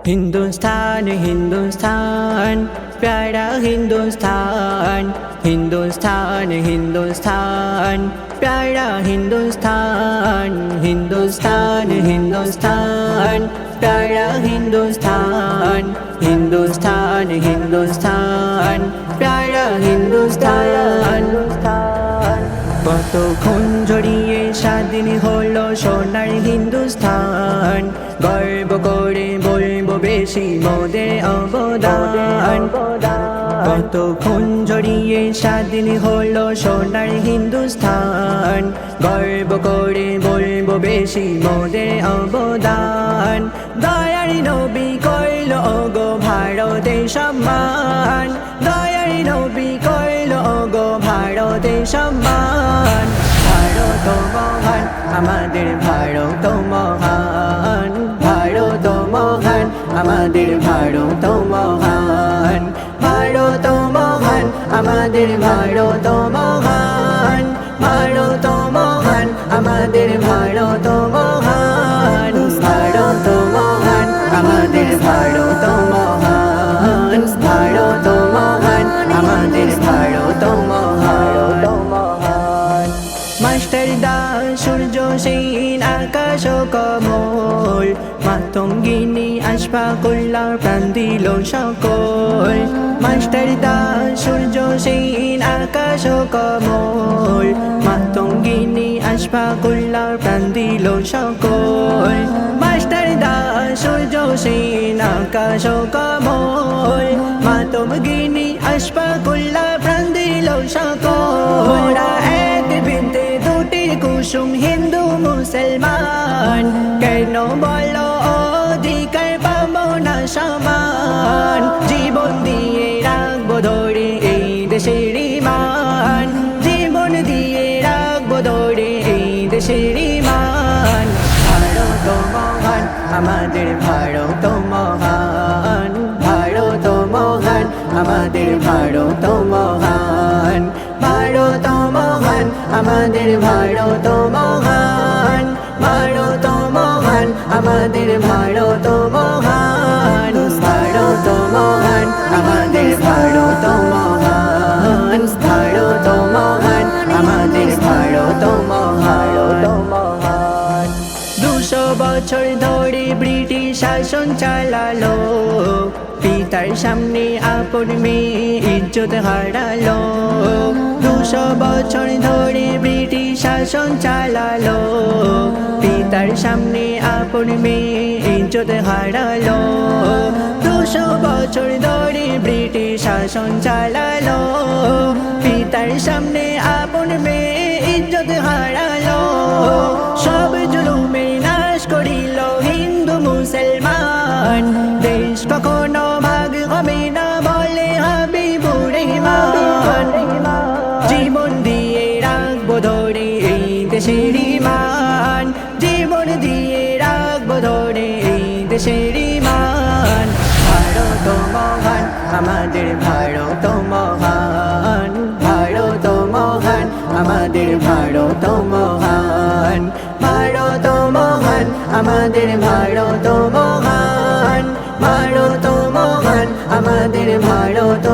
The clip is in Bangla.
हिंदुस्तान हिंदुस्तान प्यारा हिंदुस्तान, हिंदुस्तान हिंदुस्तान प्यारा हिंदुस्तान, हिंदुस्तान हिंदुस्तान प्यारा हिंदुस्तान, हिंदुस्तान हिंदुस्तान प्यारा हिंदुस्तान। কতক্ষণ জড়িয়ে স্বাধীন হলো সোনার হিন্দুস্তান, গর্ব করে বলবো বেশি মোদের অবদান। কতক্ষণ জড়িয়ে স্বাধীন হলো সোনার হিন্দুস্তান, গর্ব করে বলবো বেশি মোদের অবদান। দয়ার নবী কইল ওগো ভারতের সম্মান, দয়ার নবী কইল ওগো ভারতের সম্মান। ভারত মহান আমাদের ভারত মহান, ভারত মহান আমাদের ভারত মহান, ভারত মহান আমাদের ভারত মহান, ভারত মহান আমাদের ভারত মহান, ভারত মহান আমাদের ভারত মহান, ভারত মহান আমাদের ভারত মহান। মাস্টার দাস সূর্য সেন আকাশ কমল, মাতঙ্গিনী আশফাকুল্লাহ প্রাণ দিল সকল। মাস্টার দাস সূর্য সেন আকাশ কমল, মাতঙ্গিনী আশফাকুল্লাহ প্রাণ দিল সকল। মাস্টার দাস সূর্য সেন আকাশ কমল, মাতঙ্গিনী আশফাকুল্লাহ প্রাণ দিল সকল। এক বৃন্দে দুটি কুসুম হিন্দু মুসলমান, কেন বলো অধিকার পাবো না সমান। জীবন দিয়ে রাখবো ধরে এই দেশের মান, জীবন দিয়ে রাখবো ধরে এই দেশের মান। ভারত মহান আমাদের ভারত মহান, ভারত মহান আমাদের ভারত মহান, ভারত মহান আমাদের ভারত মহান, ভারত মহান আমাদের ভারত মহান, ভারত মহান আমাদের ভারত মহান, ভারত মহান আমাদের ভারত মহান। 200 বছর ধরে ব্রিটিশ শাসন চালালো, পিতার সামনে আপন মেয়ে ইজ্জত হারালো। 200 বছর ধরে ব্রিটিশ শাসন চালালো, পিতার সামনে আপন মেয়ে ইজ্জত হারালো। 200 বছর ধরে ব্রিটিশ শাসন চালালো, পিতার সামনে আপন মেয়ে ইজ্জত হারালো। সব জুলুমের নাশ করিল হিন্দু মুসলমান, দেশ কখনো ভাগ হবে না বলে হাবিবুর রহমান। জীবন দিয়ে রাখবো ধরে এই দেশের মান, জীবন দিয়ে রাখবো ধরে এই দেশের মান। ভারত মহান আমাদের ভারত মহান, ভারত মহান আমাদের ভারত মহান, ভারত মহান আমাদের ভারত মহান, ভারত মহান আমাদের ভারত